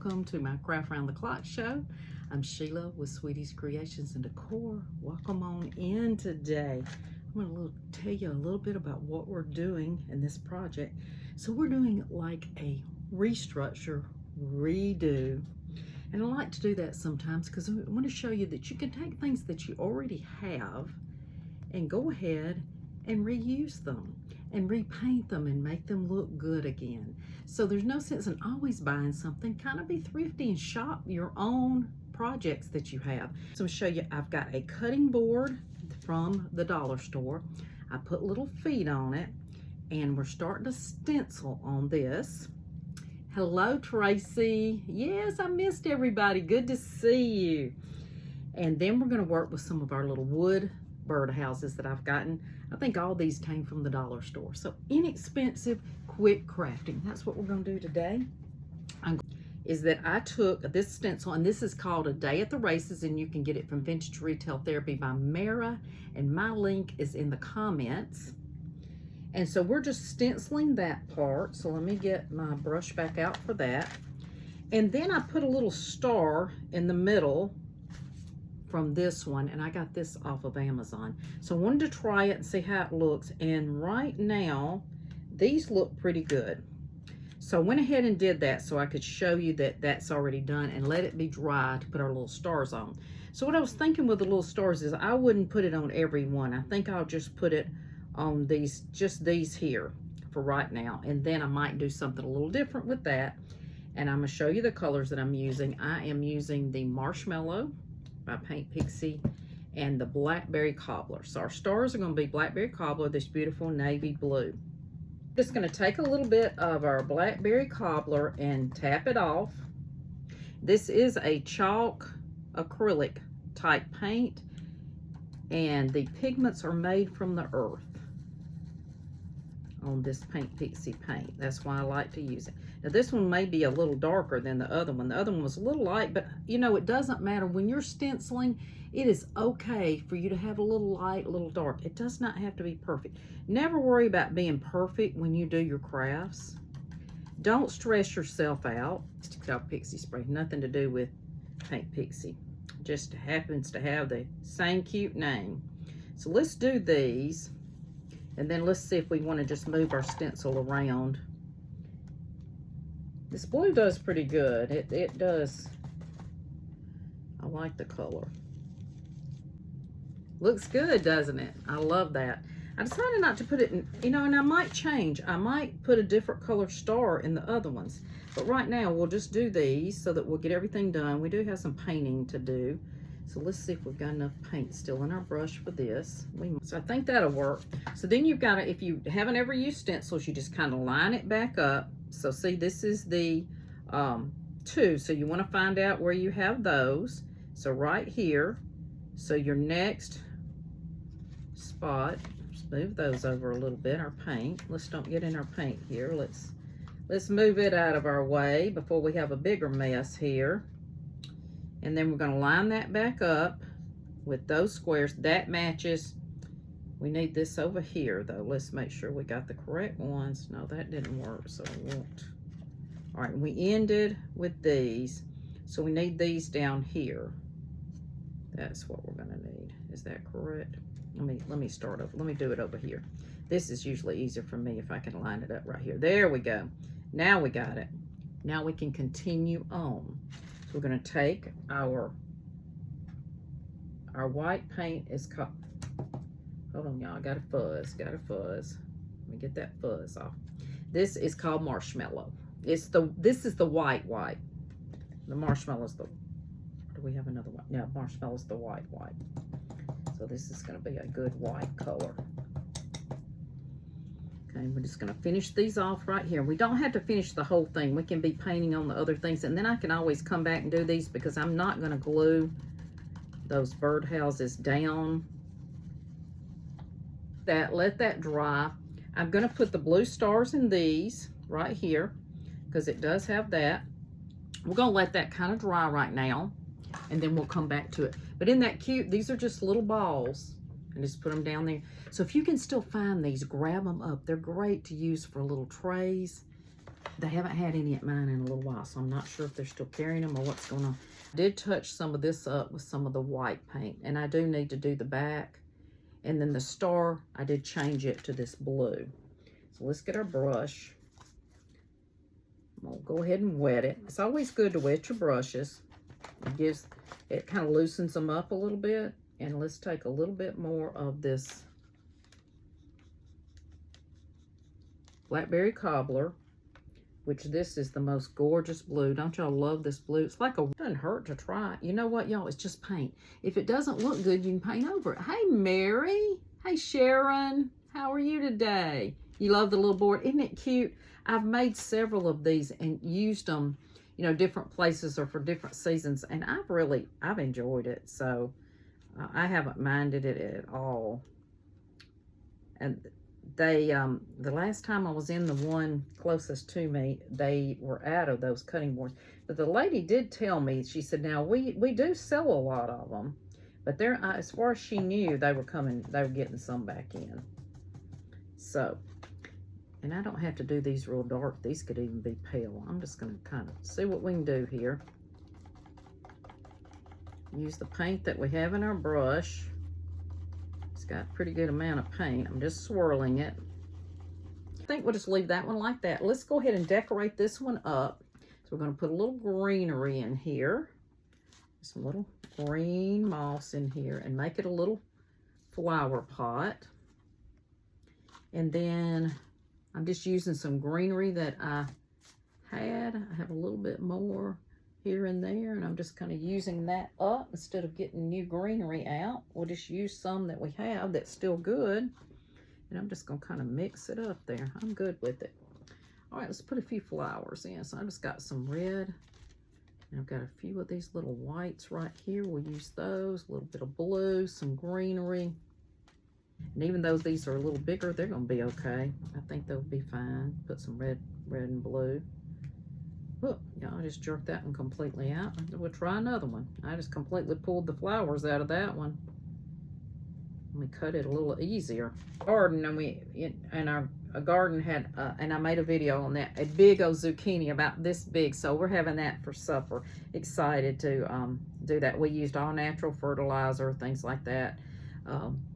welcome to my Craft Round the Clock show. I'm Sheila with Sweetie's Creations and Decor. Welcome on in today. I'm going to tell you a little bit about what we're doing in this project. So we're doing like a restructure, redo. And I like to do that sometimes because I want to show you that you can take things that you already have and go ahead and reuse them and repaint them and make them look good again. So there's no sense in always buying something. Kind of be thrifty and shop your own projects that you have. So I'll show you, I've got a cutting board from the dollar store. I put little feet on it and we're starting to stencil on this. Hello, Tracy. Yes, I missed everybody. Good to see you. And then we're going to work with some of our little wood birdhouses that I've gotten. I think all these came from the dollar store. So inexpensive, quick crafting. That's what we're going to do today. Is that I took this stencil, and this is called A Day at the Races, and you can get it from Vintage Retail Therapy by Mara, and my link is in the comments. And so we're just stenciling that part. So let me get my brush back out for that. And then I put a little star in the middle from this one, and I got this off of Amazon. So I wanted to try it and see how it looks. And right now, these look pretty good. So I went ahead and did that so I could show you that that's already done and let it be dry to put our little stars on. So what I was thinking with the little stars is I wouldn't put it on every one. I think I'll just put it on these, just these here for right now. And then I might do something a little different with that. And I'm gonna show you the colors that I'm using. I am using the Marshmallow by Paint Pixie and the Blackberry Cobbler. So our stars are gonna be Blackberry Cobbler, this beautiful navy blue. Just gonna take a little bit of our Blackberry Cobbler and tap it off. This is a chalk acrylic type paint, and the pigments are made from the earth on this Paint Pixie paint. That's why I like to use it. Now this one may be a little darker than the other one. The other one was a little light, but you know, it doesn't matter. When you're stenciling, it is okay for you to have a little light, a little dark. It does not have to be perfect. Never worry about being perfect when you do your crafts. Don't stress yourself out. It's called Pixie Spray, nothing to do with Paint Pixie. Just happens to have the same cute name. So let's do these. And then let's see if we want to just move our stencil around. This blue does pretty good. It does. I like the color. Looks good, doesn't it? I love that. I decided not to put it in, you know, and I might change. I might put a different color star in the other ones. But right now, we'll just do these so that we'll get everything done. We do have some painting to do. So let's see if we've got enough paint still in our brush for this. So I think that'll work. So then you've got to, if you haven't ever used stencils, you just kind of line it back up. So see, this is the 2. So you want to find out where you have those. So right here. So your next spot, just move those over a little bit, our paint. Let's don't get in our paint here. Let's move it out of our way before we have a bigger mess here. And then we're going to line that back up with those squares. That matches. We need this over here, though. Let's make sure we got the correct ones. No, that didn't work, so I won't. All right, we ended with these. So we need these down here. That's what we're going to need. Is that correct? Let me start over. Let me do it over here. This is usually easier for me if I can line it up right here. There we go. Now we got it. Now we can continue on. So we're going to take our white paint is called, hold on y'all, got a fuzz. Let me get that fuzz off. This is called Marshmallow. This is the white. The Marshmallow is the, do we have another one? Yeah, Marshmallow is the white. So this is going to be a good white color. Okay, we're just going to finish these off right here. We don't have to finish the whole thing. We can be painting on the other things, and then I can always come back and do these because I'm not going to glue those birdhouses down. Let that dry. I'm going to put the blue stars in these right here because it does have that. We're going to let that kind of dry right now, and then we'll come back to it. But isn't that cute? These are just little balls. And just put them down there. So if you can still find these, grab them up. They're great to use for little trays. They haven't had any at mine in a little while, so I'm not sure if they're still carrying them or what's going on. I did touch some of this up with some of the white paint, and I do need to do the back. And then the star, I did change it to this blue. So let's get our brush. I'm gonna go ahead and wet it. It's always good to wet your brushes. It kind of loosens them up a little bit. And let's take a little bit more of this Blackberry Cobbler, which this is the most gorgeous blue. Don't y'all love this blue? It's like it doesn't hurt to try it. You know what, y'all? It's just paint. If it doesn't look good, you can paint over it. Hey, Mary. Hey, Sharon. How are you today? You love the little board. Isn't it cute? I've made several of these and used them, you know, different places or for different seasons. And I've enjoyed it. So I haven't minded it at all. And they, the last time I was in the one closest to me, they were out of those cutting boards. But the lady did tell me, she said, now we do sell a lot of them, but they're, as far as she knew, they were getting some back in. So, and I don't have to do these real dark. These could even be pale. I'm just going to kind of see what we can do here. Use the paint that we have in our brush. It's got a pretty good amount of paint. I'm just swirling it. I think we'll just leave that one like that. Let's go ahead and decorate this one up. So we're going to put a little greenery in here. Some little green moss in here and make it a little flower pot. And then I'm just using some greenery that I had. I have a little bit more here and there, and I'm just kind of using that up instead of getting new greenery out. We'll just use some that we have that's still good, and I'm just gonna kind of mix it up there. I'm good with it. All right, let's put a few flowers in. So I just got some red, and I've got a few of these little whites right here. We'll use those, a little bit of blue, some greenery, and even though these are a little bigger, they're gonna be okay. I think they'll be fine. Put some red and blue. Look, y'all, just jerked that one completely out. We'll try another one. I just completely pulled the flowers out of that one. Let me cut it a little easier. Garden, and our garden had, and I made a video on that, a big old zucchini about this big. So we're having that for supper. Excited to do that. We used all natural fertilizer, things like that,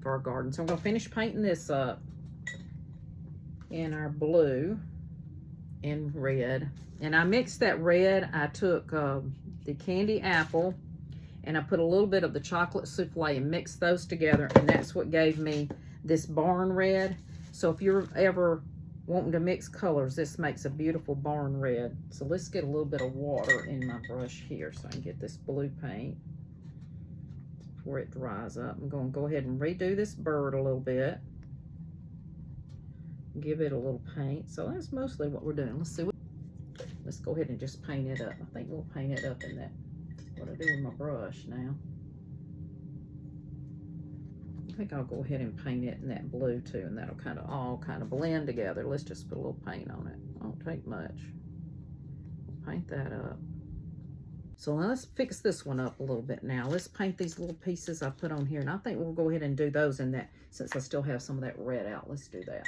for our garden. So I'm gonna finish painting this up in our blue and red. And I mixed that red. I took the candy apple and I put a little bit of the chocolate souffle and mixed those together, and that's what gave me this barn red. So if you're ever wanting to mix colors, this makes a beautiful barn red. So let's get a little bit of water in my brush here so I can get this blue paint before it dries up. I'm going to go ahead and redo this bird a little bit. Give it a little paint. So that's mostly what we're doing. Let's see. Let's go ahead and just paint it up. I think we'll paint it up in that, what I do with my brush now. I think I'll go ahead and paint it in that blue too, and that'll all kind of blend together. Let's just put a little paint on it. Won't take much. We'll paint that up. So now let's fix this one up a little bit now. Let's paint these little pieces I put on here, and I think we'll go ahead and do those in that, since I still have some of that red out. Let's do that.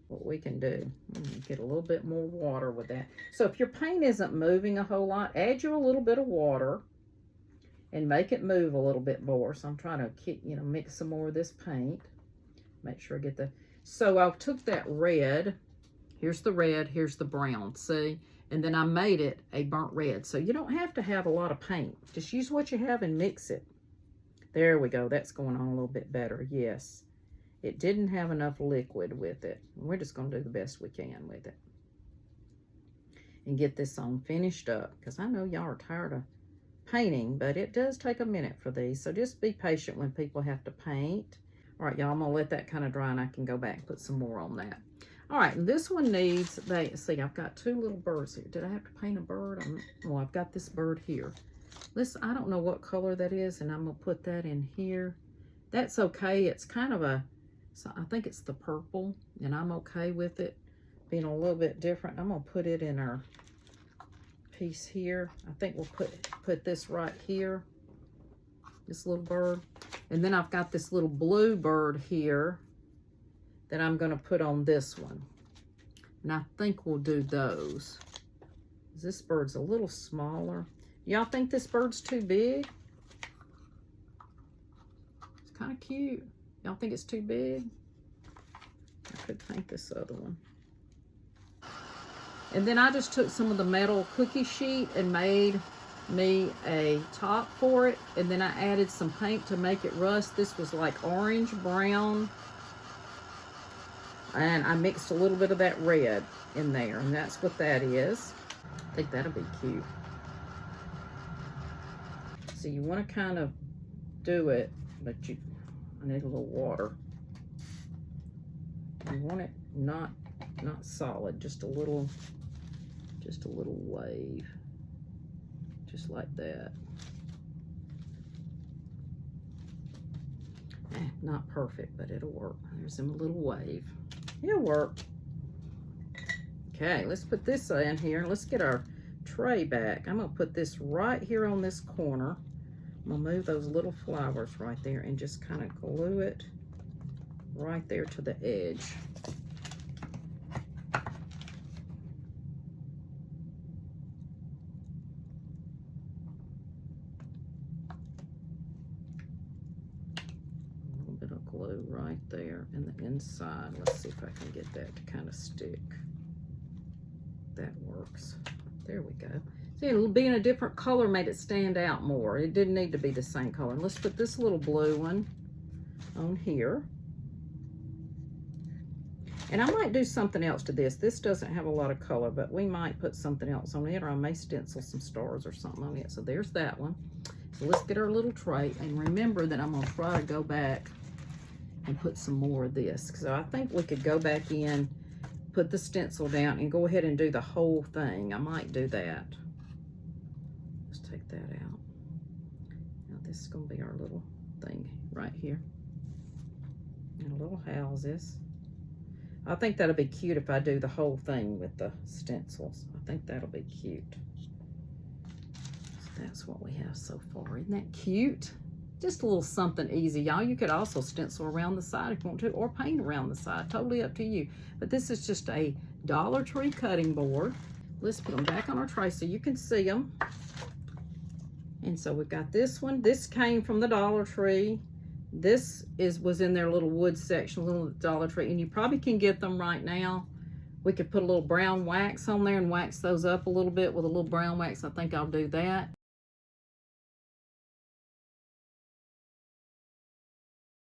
What we can do, get a little bit more water with that. So if your paint isn't moving a whole lot, add you a little bit of water and make it move a little bit more. So I'm trying to mix some more of this paint. Make sure I get the, so I took that red, here's the red, here's the brown, see? And then I made it a burnt red. So you don't have to have a lot of paint. Just use what you have and mix it. There we go, that's going on a little bit better, yes. It didn't have enough liquid with it. We're just going to do the best we can with it. And get this on finished up. Because I know y'all are tired of painting, but it does take a minute for these. So just be patient when people have to paint. All right, y'all, I'm going to let that kind of dry and I can go back and put some more on that. All right, and this one needs, see, I've got two little birds here. Did I have to paint a bird? Well, I've got this bird here. I don't know what color that is, and I'm going to put that in here. That's okay. It's kind of a, so I think it's the purple, and I'm okay with it being a little bit different. I'm gonna put it in our piece here. I think we'll put this right here, this little bird. And then I've got this little blue bird here that I'm gonna put on this one. And I think we'll do those. This bird's a little smaller. Y'all think this bird's too big? It's kind of cute. Y'all think it's too big? I could paint this other one. And then I just took some of the metal cookie sheet and made me a top for it. And then I added some paint to make it rust. This was like orange, brown. And I mixed a little bit of that red in there. And that's what that is. I think that'll be cute. So you want to kind of do it, but I need a little water. You want it not solid, just a little wave, just like that. Not perfect, but it'll work. There's him a little wave. It'll work. Okay, let's put this in here. Let's get our tray back. I'm gonna put this right here on this corner. I'm gonna move those little flowers right there and just kind of glue it right there to the edge. A little bit of glue right there in the inside. Let's see if I can get that to kind of stick. That works. There we go. See, being a different color made it stand out more. It didn't need to be the same color. And let's put this little blue one on here. And I might do something else to this. This doesn't have a lot of color, but we might put something else on it, or I may stencil some stars or something on it. So there's that one. So let's get our little tray. And remember that I'm going to try to go back and put some more of this. So I think we could go back in, put the stencil down, and go ahead and do the whole thing. I might do that. Let's take that out. Now this is going to be our little thing right here. And little houses. I think that'll be cute if I do the whole thing with the stencils. I think that'll be cute. So that's what we have so far. Isn't that cute? Just a little something easy, y'all. You could also stencil around the side if you want to, or paint around the side. Totally up to you. But this is just a Dollar Tree cutting board. Let's put them back on our tray so you can see them. And so we've got this one. This came from the Dollar Tree. This was in their little wood section, little Dollar Tree, and you probably can get them right now. We could put a little brown wax on there and wax those up a little bit with a little brown wax. I think I'll do that.